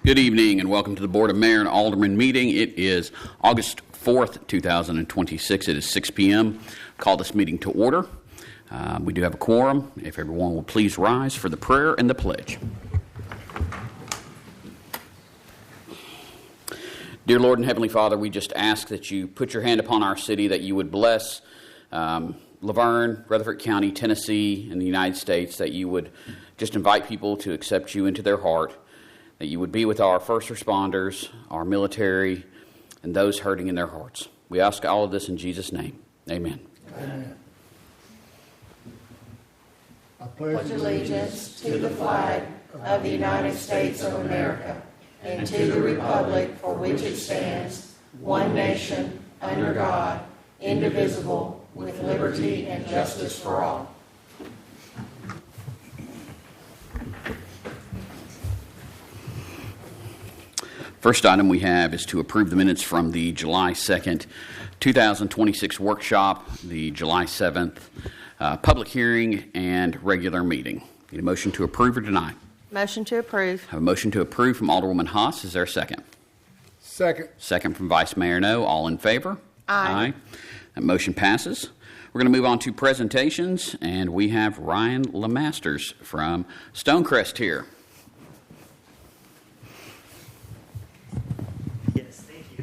Good evening and welcome to the Board of Mayor and Aldermen meeting. It is August 4th, 2026. It is 6 p.m. Call this meeting to order. We do have a quorum. If everyone will please rise for the prayer and the pledge. Dear Lord and Heavenly Father, we just ask that you put your hand upon our city, that you would bless Laverne, Rutherford County, Tennessee, and the United States, that you would just invite people to accept you into their heart, that you would be with our first responders, our military, and those hurting in their hearts. We ask all of this in Jesus' name. Amen. Amen. I pledge allegiance to the flag of the United States of America and to the republic for which it stands, one nation, under God, indivisible, with liberty and justice for all. First item we have is to approve the minutes from the July 2nd, 2026 workshop, the July 7th public hearing, and regular meeting. Need a motion to approve or deny? Motion to approve. Have a motion to approve from Alderwoman Haas. Is there a second? Second. Second from Vice Mayor No. All in favor? Aye. That motion passes. We're going to move on to presentations, and we have Ryan LeMasters from Stonecrest here.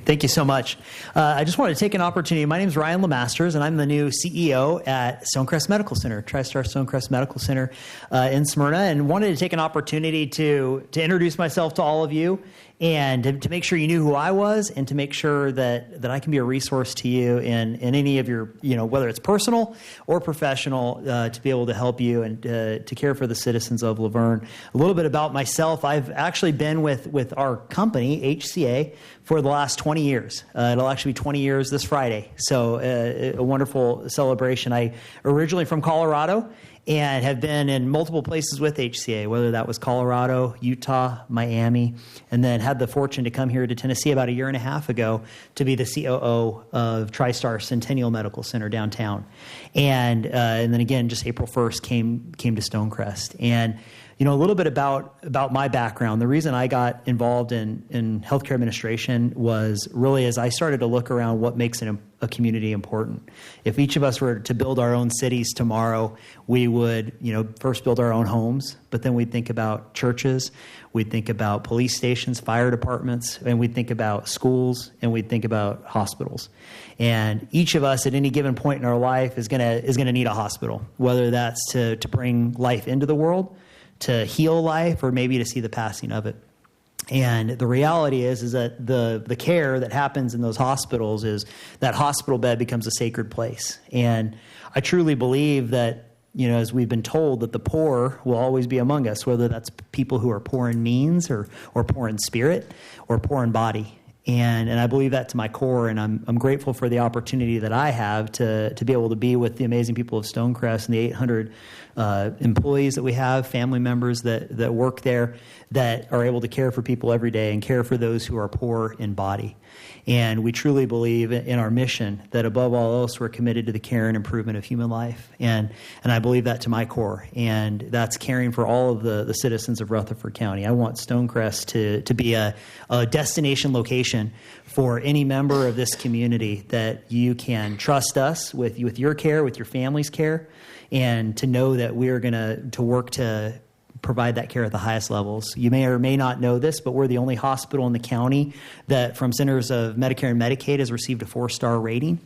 Thank you so much. I just wanted to take an opportunity. My name is Ryan LeMasters, and I'm the new CEO at Stonecrest Medical Center, TriStar Stonecrest Medical Center in Smyrna, and wanted to take an opportunity to introduce myself to all of you and to make sure you knew who I was and to make sure that I can be a resource to you in any of your, whether it's personal or professional, to be able to help you and to care for the citizens of Laverne. A little bit about myself. I've actually been with our company, HCA, for the last 20 years. It'll actually be 20 years this Friday. So a wonderful celebration. I originally from Colorado and have been in multiple places with HCA, whether that was Colorado, Utah, Miami, and then had the fortune to come here to Tennessee about a year and a half ago to be the COO of TriStar Centennial Medical Center downtown. And then again, just April 1st came to Stonecrest. And a little bit about my background. The reason I got involved in healthcare administration was really as I started to look around what makes a community important. If each of us were to build our own cities tomorrow, we would, first build our own homes, but then we'd think about churches, we'd think about police stations, fire departments, and we'd think about schools, and we'd think about hospitals. And each of us at any given point in our life is gonna need a hospital, whether that's to bring life into the world, to heal life, or maybe to see the passing of it. And the reality is that the care that happens in those hospitals is that hospital bed becomes a sacred place. And I truly believe that, as we've been told, that the poor will always be among us, whether that's people who are poor in means or poor in spirit or poor in body. And I believe that to my core, and I'm grateful for the opportunity that I have to be able to be with the amazing people of Stonecrest and the 800 employees that we have, family members that work there, that are able to care for people every day and care for those who are poor in body. And we truly believe in our mission that above all else, we're committed to the care and improvement of human life. And I believe that to my core. And that's caring for all of the citizens of Rutherford County. I want Stonecrest to be a destination location for any member of this community that you can trust us with your care, with your family's care, and to know that we are going to work to provide that care at the highest levels. You may or may not know this, but we're the only hospital in the county that from Centers of Medicare and Medicaid has received a 4-star rating.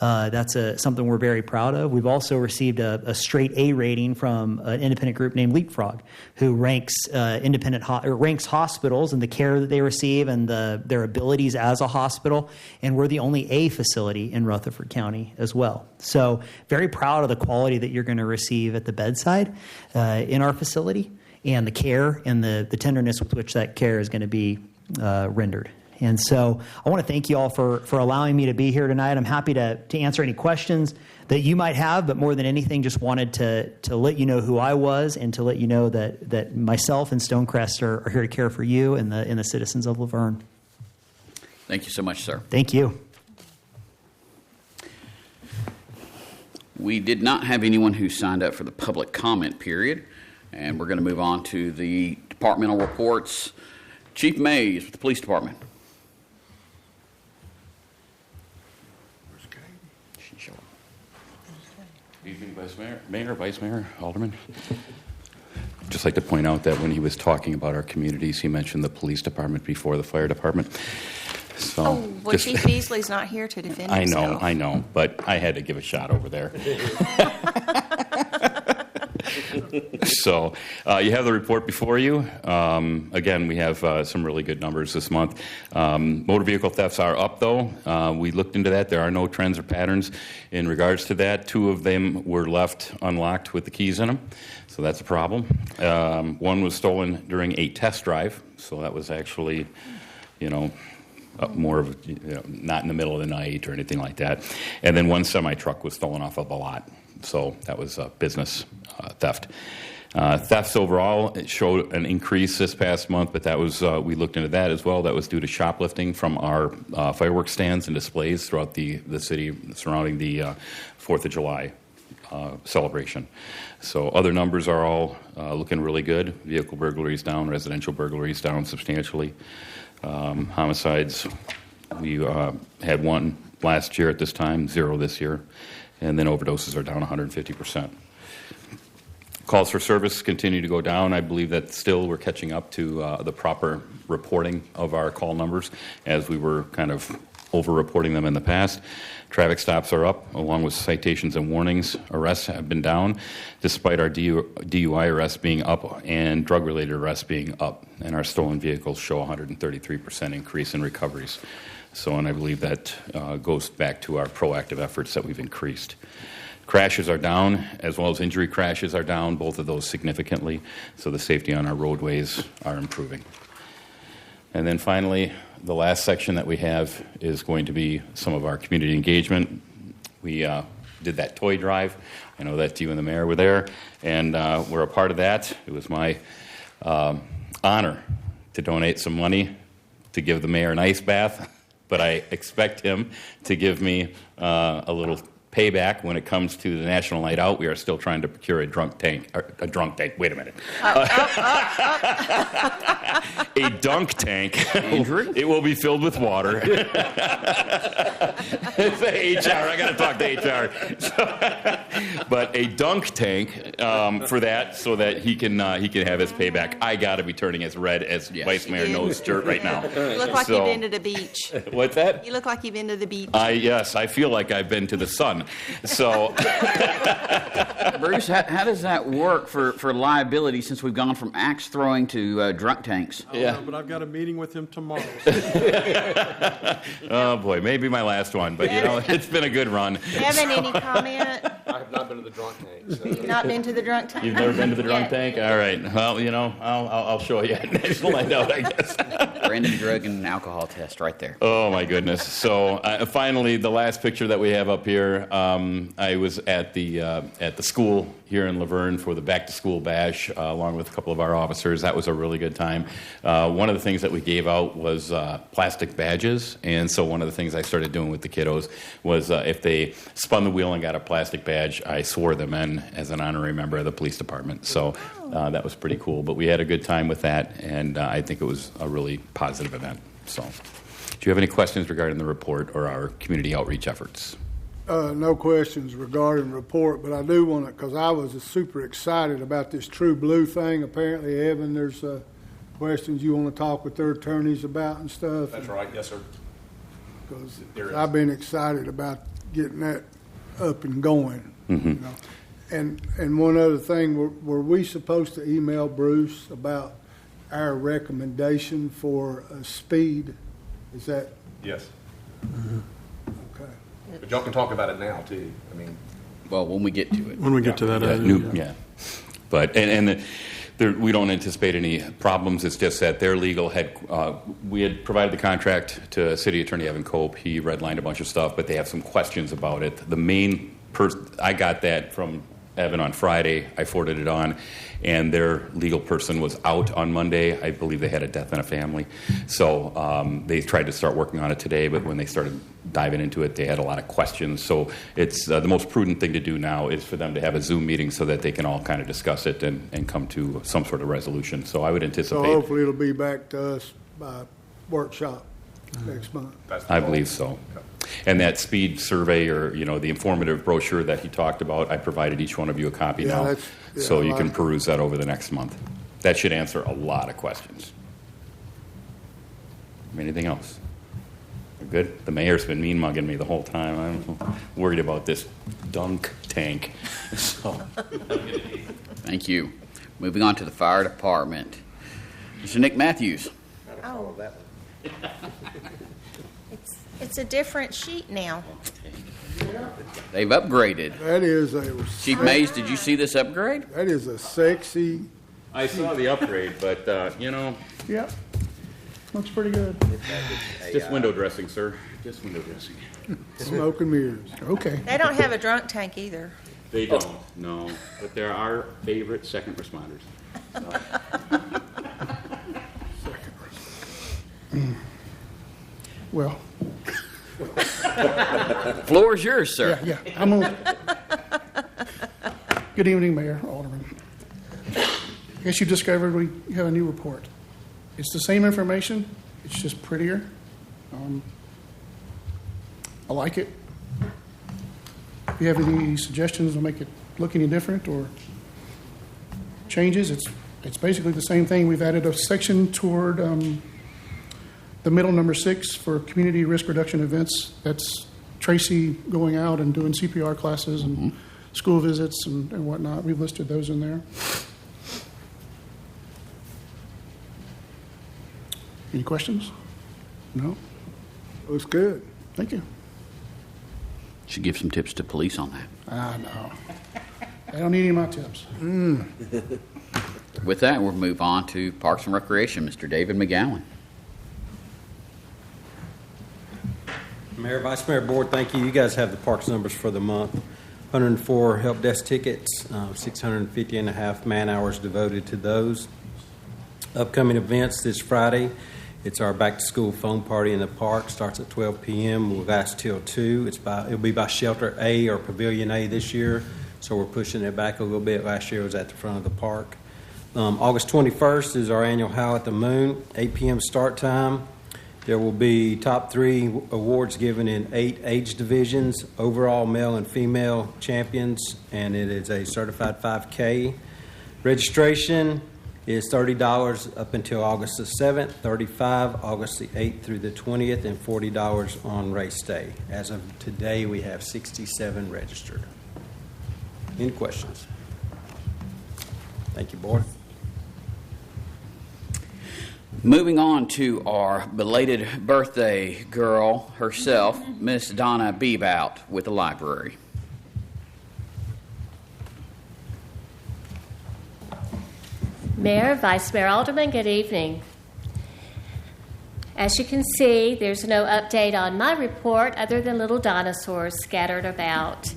That's something we're very proud of. We've also received a straight A rating from an independent group named Leapfrog, who ranks ranks hospitals and the care that they receive and their abilities as a hospital. And we're the only A facility in Rutherford County as well. So very proud of the quality that you're going to receive at the bedside in our facility, and the care and the tenderness with which that care is going to be rendered. And so I want to thank you all for allowing me to be here tonight. I'm happy to answer any questions that you might have, but more than anything, just wanted to let you know who I was and to let you know that myself and Stonecrest are here to care for you and the citizens of Laverne. Thank you so much, sir. Thank you. We did not have anyone who signed up for the public comment period, and we're going to move on to the departmental reports. Chief Mays with the Police Department. Evening, Vice Mayor, Aldermen. Just like to point out that when he was talking about our communities, he mentioned the police department before the fire department. So, Oh, well, Chief Beasley's not here to defend himself. I know, but I had to give a shot over there. So you have the report before you. Again, we have some really good numbers this month. Motor vehicle thefts are up, though. We looked into that. There are no trends or patterns in regards to that. 2 of them were left unlocked with the keys in them, so that's a problem. One was stolen during a test drive, so that was actually, more of, not in the middle of the night or anything like that. And then one semi-truck was stolen off of a lot, so that was business theft. Thefts overall, it showed an increase this past month, but that was we looked into that as well. That was due to shoplifting from our fireworks stands and displays throughout the city surrounding the 4th of July celebration. So other numbers are all looking really good. Vehicle burglaries down, residential burglaries down substantially. Homicides, we had 1 last year at this time, 0 this year, and then overdoses are down 150%. Calls for service continue to go down. I believe that still we're catching up to the proper reporting of our call numbers, as we were kind of over-reporting them in the past. Traffic stops are up, along with citations and warnings. Arrests have been down, despite our DUI arrests being up and drug-related arrests being up. And our stolen vehicles show 133% increase in recoveries. So, and I believe that goes back to our proactive efforts that we've increased. Crashes are down, as well as injury crashes are down, both of those significantly. So the safety on our roadways are improving. And then finally, the last section that we have is going to be some of our community engagement. We did that toy drive. I know that you and the mayor were there, and we're a part of that. It was my honor to donate some money to give the mayor an ice bath, but I expect him to give me a little payback when it comes to the National Night Out. We are still trying to procure a drunk tank. Wait a minute. A dunk tank. Andrew? It will be filled with water. It's HR. I got to talk to HR. But a dunk tank for that, so that he can have his payback. I got to be turning as red as Vice Mayor No's shirt right now. You look like you've been to the beach. What's that? You look like you've been to the beach. Yes, I feel like I've been to the sun. So, Bruce, how does that work for liability, since we've gone from axe throwing to drunk tanks? Yeah, but I've got a meeting with him tomorrow. Oh boy, maybe my last one, but it's been a good run. Evan, any comment? I have not been to the drunk tank. So. You've not been to the drunk tank? You've never been to the drunk Yeah. tank? All right. Well, I'll show you at National Night Out, I guess. Random drug and alcohol test right there. Oh my goodness! So finally, the last picture that we have up here, I was at the school here in Laverne for the back to school bash, along with a couple of our officers. That was a really good time. One of the things that we gave out was plastic badges, and so one of the things I started doing with the kiddos was if they spun the wheel and got a plastic badge, I swore them in as an honorary member of the police department. So that was pretty cool. But we had a good time with that, and I think it was a really positive event. So, do you have any questions regarding the report or our community outreach efforts? No questions regarding the report, but I do want to, because I was super excited about this True Blue thing. Apparently, Evan, there's questions you want to talk with their attorneys about and stuff. That's right, yes, sir. Because There is. I've been excited about getting that up and going. Mm-hmm. And one other thing, were we supposed to email Bruce about our recommendation for speed? Is that Yes. okay? But y'all can talk about it now, too. I mean, Well, when we get to it. When we get to that, But we don't anticipate any problems. It's just that their legal we had provided the contract to City Attorney Evan Cope. He redlined a bunch of stuff, but they have some questions about it. The main I got that from Evan on Friday. I forwarded it on, and their legal person was out on Monday. I believe they had a death in a family. So they tried to start working on it today, but when they started diving into it, they had a lot of questions. So it's the most prudent thing to do now is for them to have a Zoom meeting so that they can all kind of discuss it and come to some sort of resolution. So I would So anticipate. hopefully it'll be back to us by workshop next month. I believe so. And that speed survey, or the informative brochure that he talked about, I provided each one of you a copy Yeah, now, that's- yeah, so I you can like it. peruse that over the next month. That should answer a lot of questions. Anything else? We're good? The mayor's been mean mugging me the whole time. I'm worried about this dunk tank. So, Thank you. Moving on to the fire department. Mr. Nick Matthews. Oh. It's a different sheet now. They've upgraded. That is a, Chief Mays, did you see this upgrade? that is a sexy, I saw the upgrade, but, Yep. Looks pretty good. it's just window dressing, sir. Just window dressing. smoke and mirrors. Okay. They don't have a drunk tank either. They don't, no. But they're our favorite second responders. Well, Floor is yours, sir. yeah. Good evening, Mayor, Alderman. I guess you discovered we have a new report. It's the same information. It's just prettier. I like it. If you have any suggestions to make it look any different or changes, it's basically the same thing. We've added a section toward the middle number 6 for community risk reduction events. That's Tracy going out and doing CPR classes and school visits and whatnot. We've listed those in there. Any questions? No? Looks good. Thank you. Should give some tips to police on that. No. I don't need any of my tips. With that, we'll move on to Parks and Recreation. Mr. David McGowan. Mayor, Vice Mayor, Board, thank you. You guys have the parks numbers for the month. 104 help desk tickets, 650 and a half man hours devoted to those. Upcoming events this Friday, it's our back-to-school foam party in the park. Starts at 12 p.m. We'll last till 2. It'll be by Shelter A or Pavilion A this year, so we're pushing it back a little bit. Last year it was at the front of the park. August 21st is our annual Howl at the Moon, 8 p.m. start time. There will be top 3 awards given in 8 age divisions, overall male and female champions, and it is a certified 5K. Registration is $30 up until August the 7th, $35 August the 8th through the 20th, and $40 on race day. As of today, we have 67 registered. Any questions? Thank you, Board. Moving on to our belated birthday girl herself, Miss Donna Bebout with the library. Mayor, Vice Mayor, Alderman, good evening. As you can see, there's no update on my report other than little dinosaurs scattered about.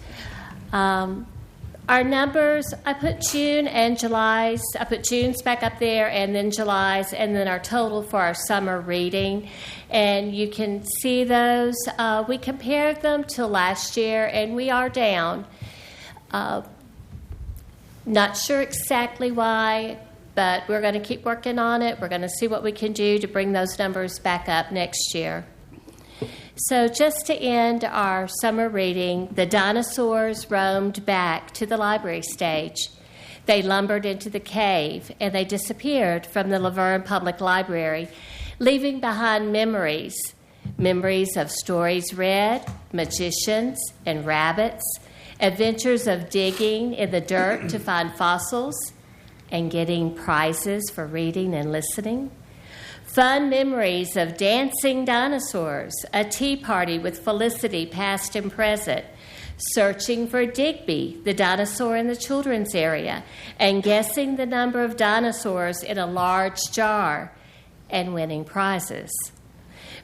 Our numbers, I put June and July's. I put June's back up there and then July's and then our total for our summer reading. And you can see those. We compared them to last year and we are down. Not sure exactly why, but we're going to keep working on it. We're going to see what we can do to bring those numbers back up next year. So just to end our summer reading, the dinosaurs roamed back to the library stage. They lumbered into the cave, and they disappeared from the Laverne Public Library, leaving behind memories of stories read, magicians and rabbits, adventures of digging in the dirt to find fossils, and getting prizes for reading and listening. Fun memories of dancing dinosaurs, a tea party with Felicity past and present, searching for Digby, the dinosaur in the children's area, and guessing the number of dinosaurs in a large jar, and winning prizes.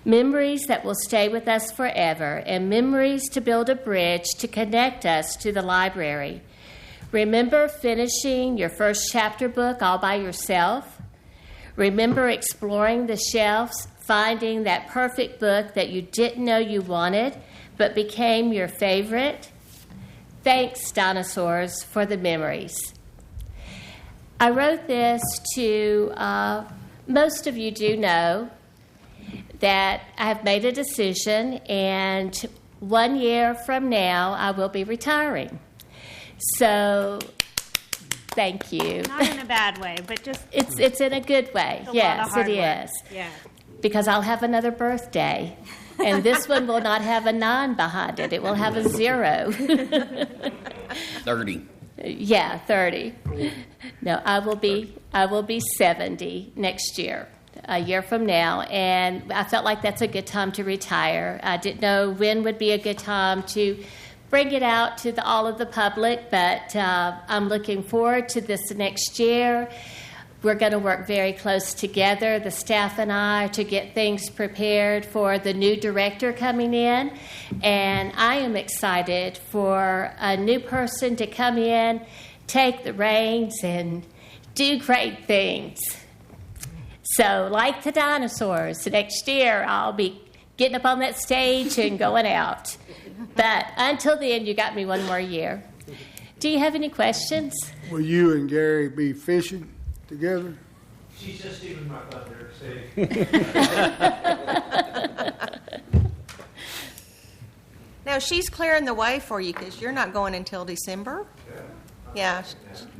Memories that will stay with us forever, and memories to build a bridge to connect us to the library. Remember finishing your first chapter book all by yourself? Remember exploring the shelves, finding that perfect book that you didn't know you wanted, but became your favorite? Thanks, dinosaurs, for the memories. I wrote this to, most of you do know, that I have made a decision, and 1 year from now, I will be retiring. So, thank you. Not in a bad way, but just It's in a good way. a lot of Yes, hard it work. is. Yeah. Because I'll have another birthday. And this one will not have a 9 behind it. It will have a 0. 30. Yeah, 30. No, I will be 70 next year, a year from now, and I felt like that's a good time to retire. I didn't know when would be a good time to bring it out to all of the public, but I'm looking forward to this next year. We're going to work very close together, the staff and I, to get things prepared for the new director coming in. And I am excited for a new person to come in, take the reins, and do great things. So, like the dinosaurs, next year I'll be getting up on that stage and going out. But until then, you got me 1 more year. Do you have any questions? Will you and Gary be fishing together? She's just even my thunder, see. Now, she's clearing the way for you because you're not going until December. Yeah,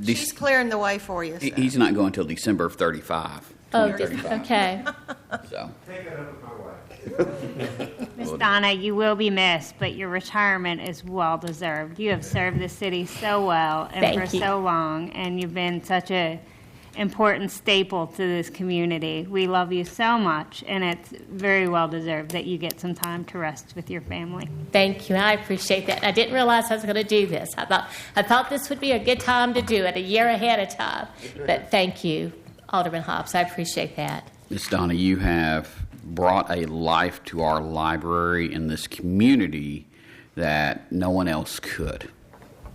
she's clearing the way for you. So. He's not going until December of 35. Oh, 2035. okay. So. Take it up with my wife. Miss Donna, you will be missed, but your retirement is well deserved. You have served the city so well and Thank for you. so long, and you've been such a important staple to this community. We love you so much, and it's very well deserved that you get some time to rest with your family. Thank you. I appreciate that. I didn't realize I was going to do this. I thought this would be a good time to do it, a year ahead of time. But thank you, Alderman Hobbs. I appreciate that. Ms. Donna, you have brought a life to our library in this community that no one else could.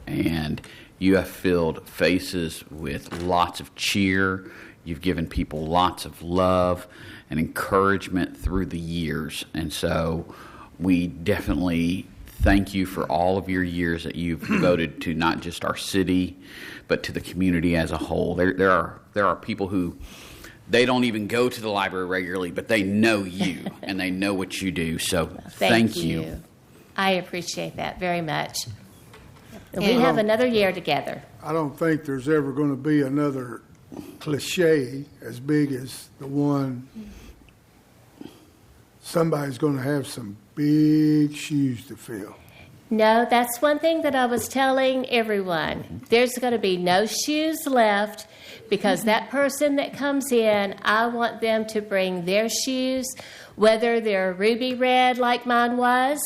And you have filled faces with lots of cheer. You've given people lots of love and encouragement through the years. And so we definitely thank you for all of your years that you've devoted to not just our city, but to the community as a whole. There are people who they don't even go to the library regularly, but they know you and they know what you do. So thank you. I appreciate that very much. And we have another year together. I don't think there's ever going to be another cliche as big as the one. Somebody's going to have some big shoes to fill. No, that's one thing that I was telling everyone. There's going to be no shoes left because that person that comes in, I want them to bring their shoes, whether they're ruby red like mine was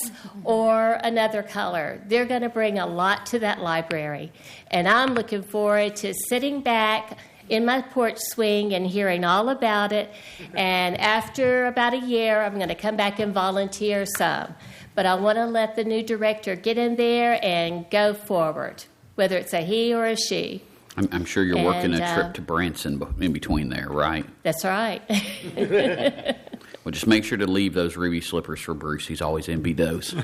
or another color. They're going to bring a lot to that library. And I'm looking forward to sitting back in my porch swing and hearing all about it. And after about a year, I'm going to come back and volunteer some. But I want to let the new director get in there and go forward, whether it's a he or a she. I'm sure you're working a trip to Branson in between there, right? That's right. Well, just make sure to leave those ruby slippers for Bruce. He's always envied those.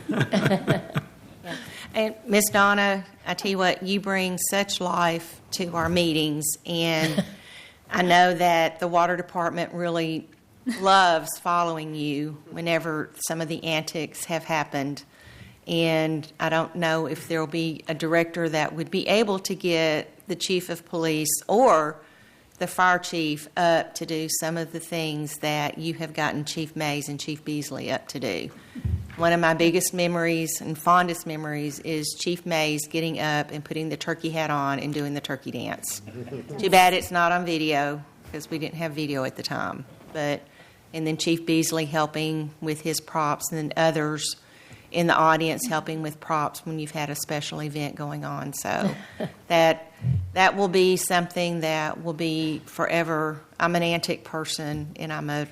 And Miss Donna, I tell you what, you bring such life to our meetings, and I know that the water department really loves following you whenever some of the antics have happened. And I don't know if there will be a director that would be able to get the chief of police or the fire chief up to do some of the things that you have gotten Chief Mays and Chief Beasley up to do. One of my biggest memories and fondest memories is Chief Mays getting up and putting the turkey hat on and doing the turkey dance. Too bad it's not on video because we didn't have video at the time. And then Chief Beasley helping with his props, and then others in the audience helping with props when you've had a special event going on. So that will be something that will be forever. I'm an antic person, and I'm a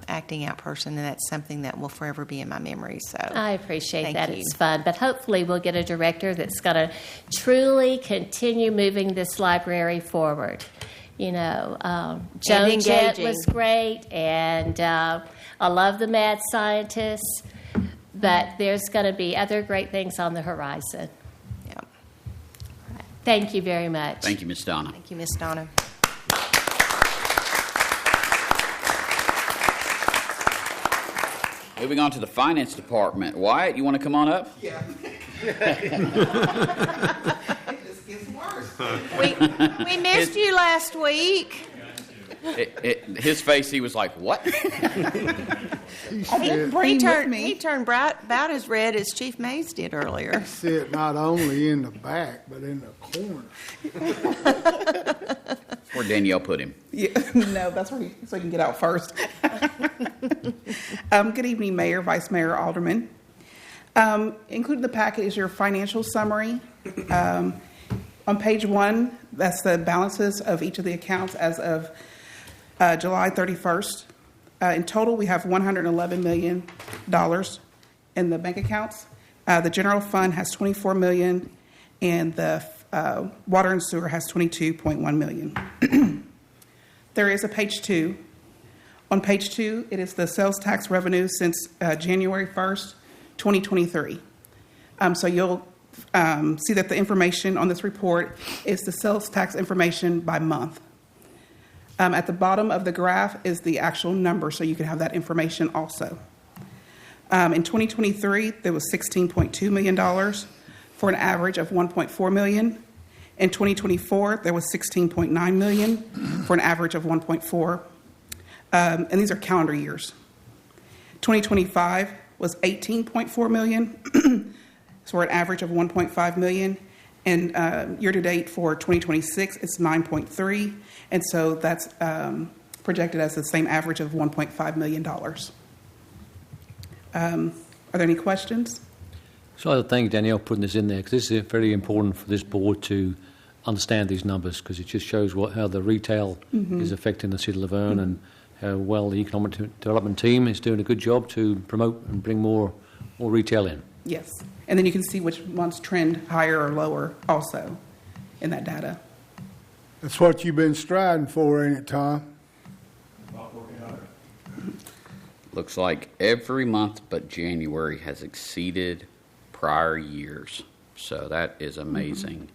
acting out person, and that's something that will forever be in my memory. So I appreciate that. you. It's fun. But hopefully we'll get a director that's going to truly continue moving this library forward. Joan Jett was great, and I love the mad scientists, but there's going to be other great things on the horizon. Yeah. Thank you very much. Thank you, Miss Donna. Thank you, Miss Donna. Moving on to the finance department. Wyatt, you want to come on up? Yeah. It just gets worse. We missed you last week. His face, he was like, what? He turned about as red as Chief Mays did earlier. Sit not only in the back, but in the corner. Where Danielle put him. Yeah, no, that's where so he can get out first. Good evening, Mayor, Vice Mayor, Aldermen. Included in the packet is your financial summary. On page 1, that's the balances of each of the accounts as of July 31st. In total, we have $111 million in the bank accounts. The general fund has $24 million, and the water and sewer has $22.1 million. There is a page 2. On page 2, it is the sales tax revenue since January 1st, 2023. So you'll see that the information on this report is the sales tax information by month. At the bottom of the graph is the actual number, so you can have that information also. In 2023, there was $16.2 million for an average of $1.4 million. In 2024, there was $16.9 million for an average of $1.4. And these are calendar years. 2025 was $18.4 million, so an average of $1.5 million. And year-to-date for 2026, it's 9.3, and so that's projected as the same average of $1.5 million. Are there any questions? So I thank Danielle for putting this in there, because this is very important for this board to understand these numbers, because it just shows how the retail is affecting the city of Laverne and how well the economic development team is doing a good job to promote and bring more retail in. Yes. And then you can see which months trend higher or lower also in that data. That's what you've been striding for, ain't it, Tom? Looks like every month but January has exceeded prior years. So that is amazing.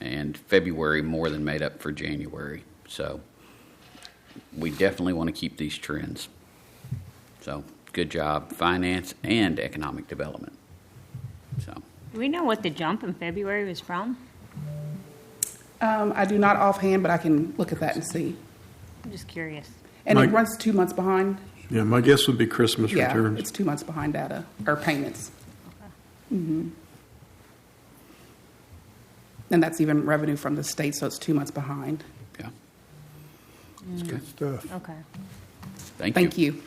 And February more than made up for January. So we definitely want to keep these trends. So good job, finance and economic development. So, Do we know what the jump in February was from? I do not offhand, but I can look at that and see. I'm just curious. And it runs 2 months behind. Yeah, my guess would be Christmas returns. Yeah, it's 2 months behind data, or payments. And that's even revenue from the state, so it's 2 months behind. yeah. That's good stuff. Okay. Thank you.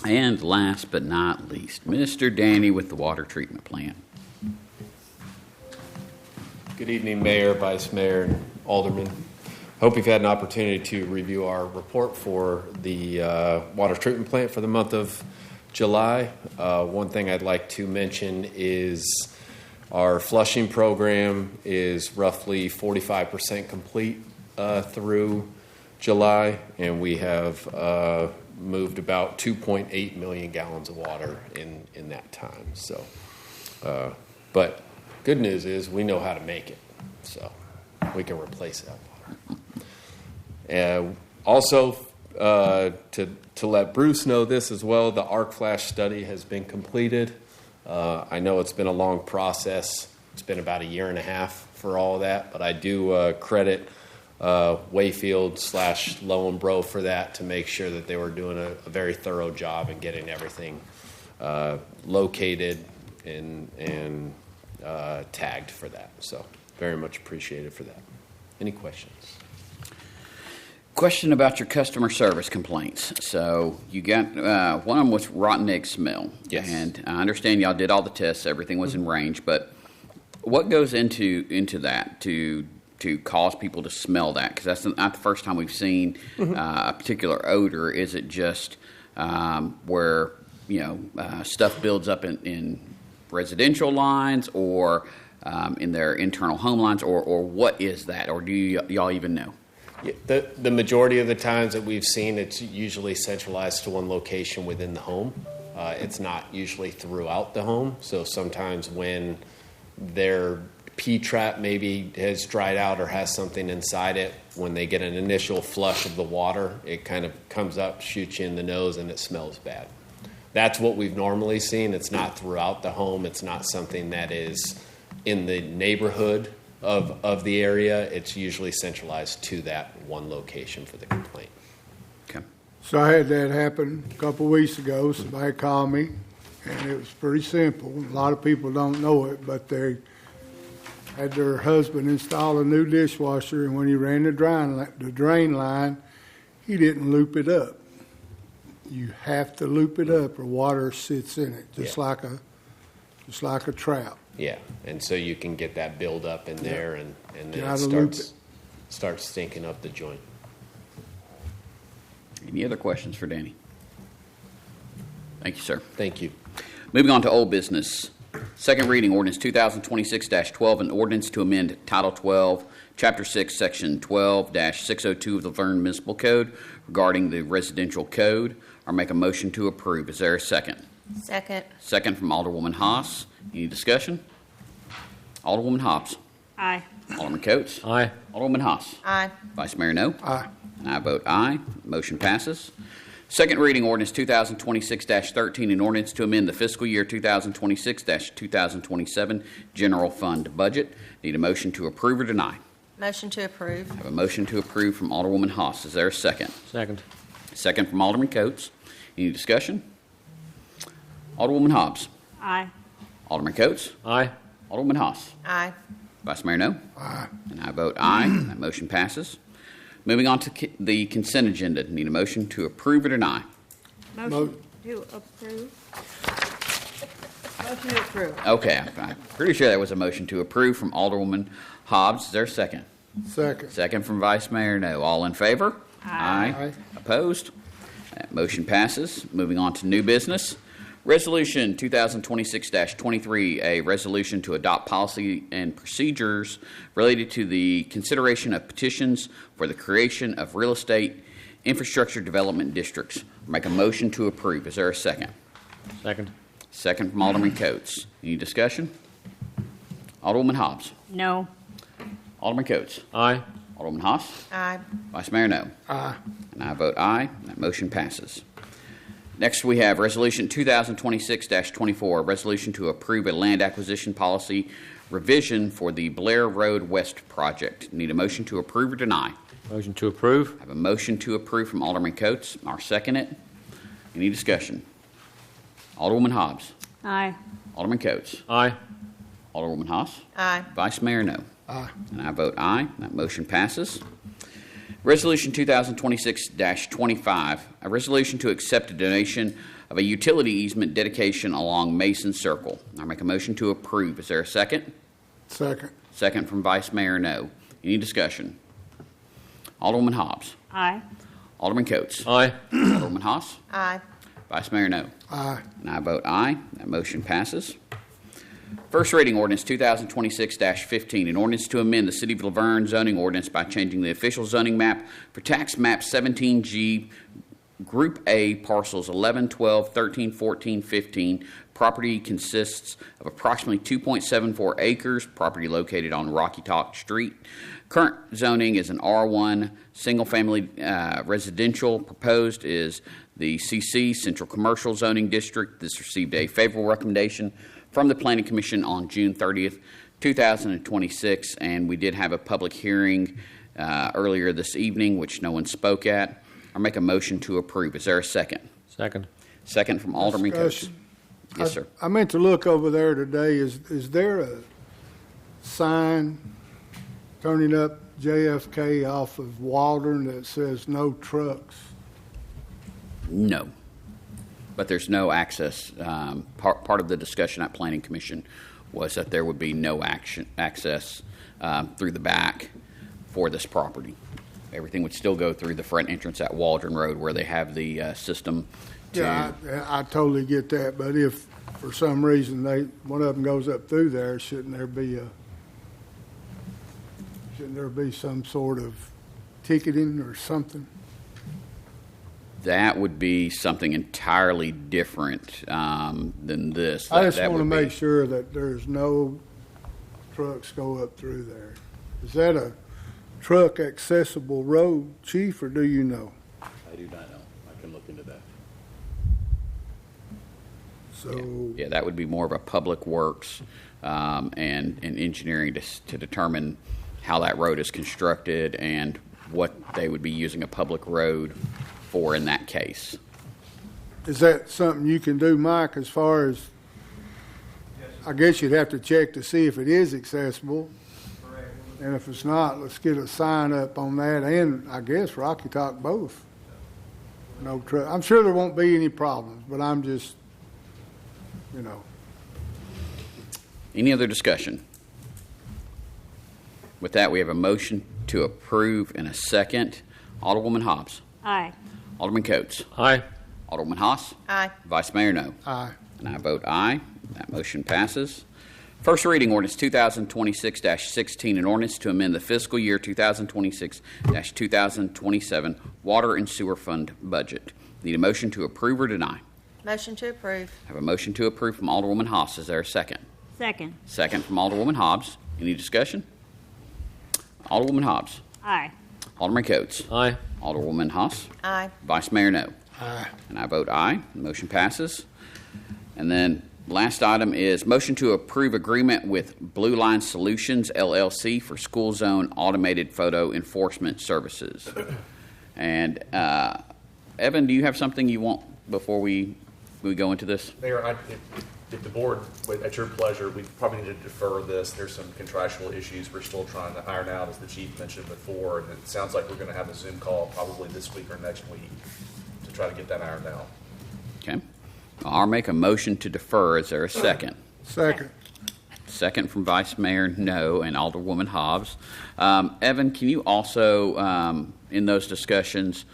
And last but not least, Mr. Danny with the water treatment plant. Good evening, Mayor, Vice Mayor, and Aldermen. Hope you've had an opportunity to review our report for the water treatment plant for the month of July. One thing I'd like to mention is our flushing program is roughly 45% complete through July, and we have moved about 2.8 million gallons of water in that time. So, but good news is we know how to make it, so we can replace that water. Also, to let Bruce know this as well, the arc flash study has been completed. I know it's been a long process. It's been about 1.5 years for all of that, but I do credit Wayfield / Low and Bro for that, to make sure that they were doing a very thorough job in getting everything located and tagged for that. So very much appreciated for that. Any questions? Question about your customer service complaints. So you got one of them was rotten egg smell. Yes. And I understand y'all did all the tests, everything was in range, but what goes into that to cause people to smell that? Because that's not the first time we've seen a particular odor. Is it just where stuff builds up in residential lines, or in their internal home lines, or what is that? Or do y'all even know? Yeah, the majority of the times that we've seen, it's usually centralized to one location within the home. It's not usually throughout the home. So sometimes when their P-trap maybe has dried out or has something inside it, when they get an initial flush of the water, it kind of comes up, shoots you in the nose, and it smells bad. that's what we've normally seen. It's not throughout the home. It's not something that is in the neighborhood of the area. It's usually centralized to that one location for the complaint. Okay. So I had that happen a couple of weeks ago. Somebody called me, and it was pretty simple. A lot of people don't know it, but they had their husband install a new dishwasher, and when he ran the drain line, he didn't loop it up. You have to loop it up, or water sits in it, just like a trap. Yeah, and so you can get that build up in there, and then Gotta starts stinking up the joint. Any other questions for Danny? Thank you, sir. Thank you. Moving on to old business. Second reading, ordinance 2026-12, an ordinance to amend Title 12, Chapter 6, Section 12-602 of the Vergne Municipal Code regarding the residential code. I'll make a motion to approve. Is there a second? Second. Second from Alderwoman Haas. Any discussion? Alderwoman Hobbs. Aye. Alderman Coates. Aye. Alderwoman Haas. Aye. Vice Mayor No. Aye. And I vote aye. Motion passes. Second reading, ordinance 2026-13, an ordinance to amend the fiscal year 2026-2027 general fund budget. Need a motion to approve or deny? Motion to approve. I have a motion to approve from Alderwoman Haas. Is there a second? Second. Second from Alderman Coates. Any discussion? Alderwoman Hobbs. Aye. Alderman Coates. Aye. Alderwoman Haas. Aye. Vice Mayor No. Aye. And I vote aye. That motion passes. Moving on to the consent agenda. Need a motion to approve or deny? Motion to approve. Motion to approve. Okay, I'm pretty sure that was a motion to approve from Alderwoman Hobbs. Is there a second? Second. Second from Vice Mayor No. All in favor? Aye. Aye. Opposed? That motion passes. Moving on to new business. Resolution 2026-23, a resolution to adopt policy and procedures related to the consideration of petitions for the creation of real estate infrastructure development districts. Make a motion to approve. Is there a second? Second. Second from Alderman Coates. Any discussion? Alderwoman Hobbs. No. Alderman Coates. Aye. Alderwoman Haas. Aye. Vice Mayor No. Aye. And I vote aye. That motion passes. Next, we have Resolution 2026-24, a resolution to approve a land acquisition policy revision for the Blair Road West project. Need a motion to approve or deny? Motion to approve. I have a motion to approve from Alderman Coates. I'll second it. Any discussion? Alderwoman Hobbs. Aye. Alderman Coates. Aye. Alderwoman Haas. Aye. Vice Mayor No. Aye. And I vote aye. That motion passes. Resolution 2026-25, a resolution to accept a donation of a utility easement dedication along Mason Circle. I make a motion to approve. Is there a second? Second. Second from Vice Mayor No. Any discussion? Alderwoman Hobbs. Aye. Alderman Coates. Aye. Alderwoman Haas. Aye. Vice Mayor No. Aye. And I vote aye. That motion passes. First reading ordinance 2026-15, an ordinance to amend the City of Laverne zoning ordinance by changing the official zoning map for tax map 17G, Group A, parcels 11, 12, 13, 14, 15. Property consists of approximately 2.74 acres, property located on Rocky Talk Street. Current zoning is an R1 single-family residential. Proposed is the CC, Central Commercial Zoning District. This received a favorable recommendation from the Planning Commission on June 30th, 2026, and we did have a public hearing earlier this evening, which no one spoke at. I'll make a motion to approve. Is there a second? Second. Second from Alderman Coates. Discussion. Yes, sir. I meant to look over there today. Is there a sign turning up JFK off of Waldron that says no trucks? No. But there's no access. Part of the discussion at Planning Commission was that there would be no access through the back for this property. Everything would still go through the front entrance at Waldron Road where they have the system to... Yeah, I totally get that, but if for some reason one of them goes up through there, shouldn't there be some sort of ticketing or something? That would be something entirely different than this. I just want to make sure that there's no trucks go up through there. Is that a truck accessible road, Chief, or do you know? I do not know. I can look into that. So, Yeah, that would be more of a public works and engineering to determine how that road is constructed and what they would be using a public road for in that case. is that something you can do, Mike, as far as, I guess you'd have to check to see if it is accessible. And if it's not, let's get a sign up on that, and I guess Rocky Top both. No trouble. I'm sure there won't be any problems, but I'm just, you know. Any other discussion? With that, we have a motion to approve in a second. Alderwoman Hobbs. Aye. Alderman Coates. Aye. Alderwoman Haas. Aye. Vice Mayor No. Aye. And I vote aye. That motion passes. First reading ordinance 2026-16, an ordinance to amend the fiscal year 2026-2027 water and sewer fund budget. Need a motion to approve or deny? Motion to approve. I have a motion to approve from Alderwoman Haas. Is there a second? Second. Second from Alderwoman Hobbs. Any discussion? Alderwoman Hobbs. Aye. Alderman Coates. Aye. Alderwoman Haas. Aye. Vice Mayor No. Aye. And I vote aye. The motion passes. And then last item is motion to approve agreement with Blue Line Solutions, LLC for school zone automated photo enforcement services. And Evan, do you have something you want before we go into this? Mayor, if the board, at your pleasure, we probably need to defer this. There's some contractual issues we're still trying to iron out, as the chief mentioned before, and it sounds like we're going to have a Zoom call probably this week or next week to try to get that ironed out. Okay. I'll make a motion to defer. Is there a second? Second. Second from Vice Mayor No and Alderwoman Hobbs. Evan, can you also, in those discussions,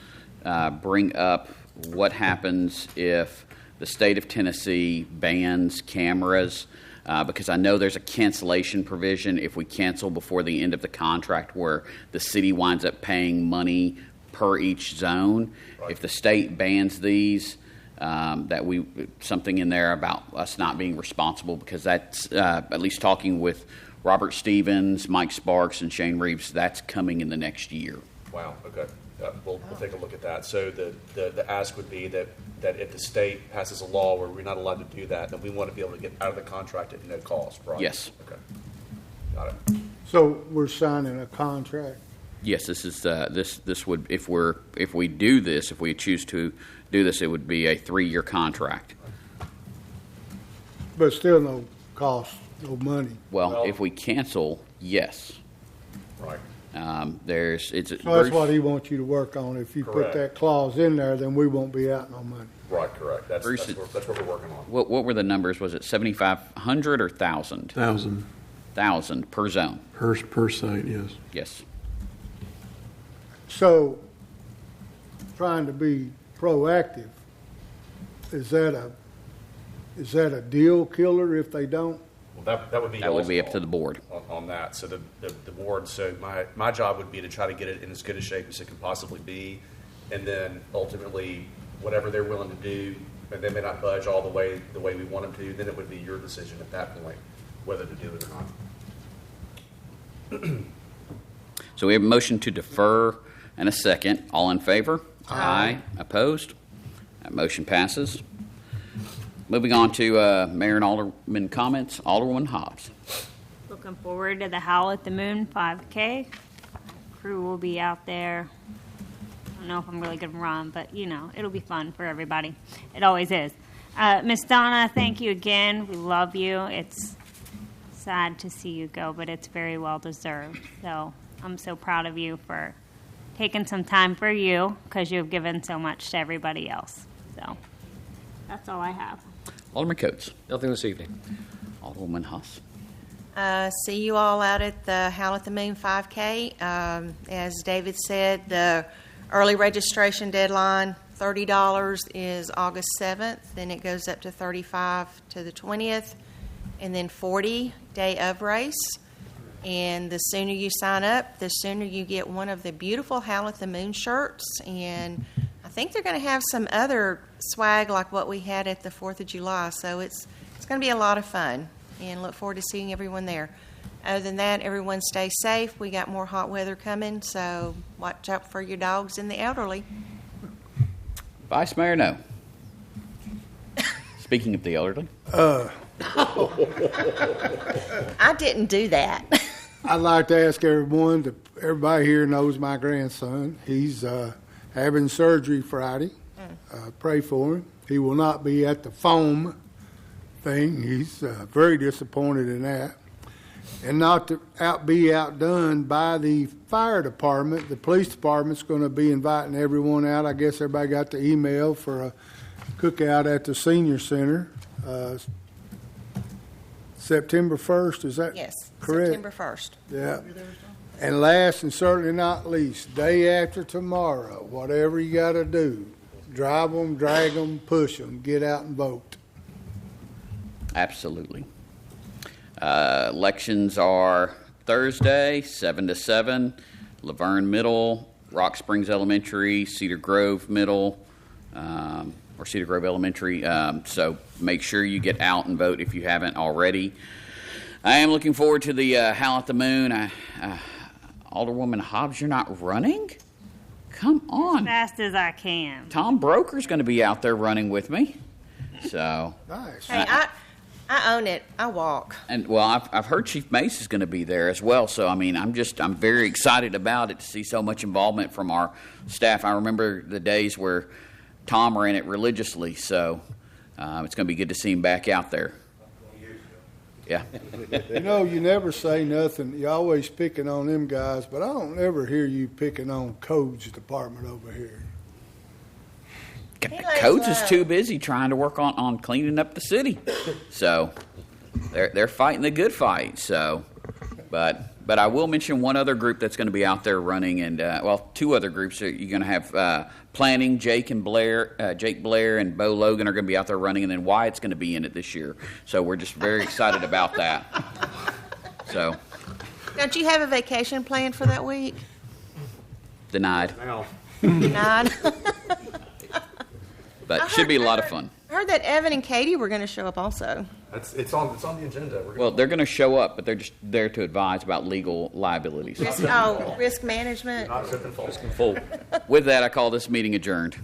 bring up what happens if the state of Tennessee bans cameras? Because I know there's a cancellation provision if we cancel before the end of the contract where the city winds up paying money per each zone. Right. If the state bans these, that we something in there about us not being responsible, because that's at least talking with Robert Stevens, Mike Sparks, and Shane Reeves. That's coming in the next year. Wow. Okay. We'll take a look at that. So the ask would be that if the state passes a law where we're not allowed to do that, then we want to be able to get out of the contract at no cost, right? Yes. Okay. Got it. So we're signing a contract. Yes, this is this would if we do this, if we choose to do this, it would be a 3-year contract. But still no cost, no money. Well, if we cancel, yes. Right. So that's what he wants you to work on. If you put that clause in there, then we won't be out no money. Right, correct. That's what we're working on. What were the numbers? Was it 7,500 or 1,000? 1,000 1,000 per zone. per site, yes. Yes. So, trying to be proactive, is that a deal killer if they don't? Well, that would be up to the board on that. So the board. So my job would be to try to get it in as good a shape as it can possibly be, and then ultimately whatever they're willing to do, and they may not budge all the way we want them to. Then it would be your decision at that point whether to do it or not. So we have a motion to defer and a second. All in favor? Aye. Opposed? That motion passes. Moving on to Mayor and Alderman comments. Alderwoman Hobbs. Looking forward to the Howl at the Moon 5K. Crew will be out there. I don't know if I'm really going to run, but, it'll be fun for everybody. It always is. Miss Donna, thank you again. We love you. It's sad to see you go, but it's very well deserved. So I'm so proud of you for taking some time for you, because you've given so much to everybody else. So that's all I have. Alderman Coates. Nothing this evening. Alderwoman Haas. See you all out at the Howl at the Moon 5K. As David said, the early registration deadline, $30 is August 7th. Then it goes up to $35 to the 20th, and then $40 day of race. And the sooner you sign up, the sooner you get one of the beautiful Howl at the Moon shirts. And I think they're going to have some other swag like what we had at the 4th of July. So it's going to be a lot of fun, and look forward to seeing everyone there. Other than that, everyone stay safe. We got more hot weather coming, so watch out for your dogs and the elderly. Vice Mayor No. Speaking of the elderly. I didn't do that. I'd like to ask everybody here knows my grandson. He's having surgery Friday. Pray for him. He will not be at the foam thing. He's very disappointed in that. And not to be outdone by the fire department. The police department's going to be inviting everyone out. I guess everybody got the email for a cookout at the senior center. September 1st, is that correct? September 1st. Yeah. And last and certainly not least, day after tomorrow, whatever you got to do, drive them, drag them, push them, get out and vote. Absolutely. Elections are Thursday, 7 to 7, Laverne Middle, Rock Springs Elementary, Cedar Grove Middle, or Cedar Grove Elementary. So make sure you get out and vote if you haven't already. I am looking forward to the Howl at the Moon. Alderwoman Hobbs, you're not running? Come on. As fast as I can. Tom Broker's going to be out there running with me. So nice. Hey, I own it. I walk. And well, I've heard Chief Mace is going to be there as well. So I mean, I'm very excited about it to see so much involvement from our staff. I remember the days where Tom ran it religiously. So it's going to be good to see him back out there. Yeah. You know, you never say nothing. You're always picking on them guys, but I don't ever hear you picking on Codes Department over here. Codes is too busy trying to work on cleaning up the city. So they're fighting the good fight. So, but I will mention one other group that's going to be out there running, and two other groups. You're going to have planning. Jake Blair and Bo Logan are going to be out there running, and then Wyatt's going to be in it this year. So we're just very excited about that. So, don't you have a vacation planned for that week? Denied. Denied. But should be a lot of fun. I heard that Evan and Katie were going to show up also. It's on the agenda. Well, they're going to show up, but they're just there to advise about legal liabilities. Risk management. Not zipping full. With that, I call this meeting adjourned.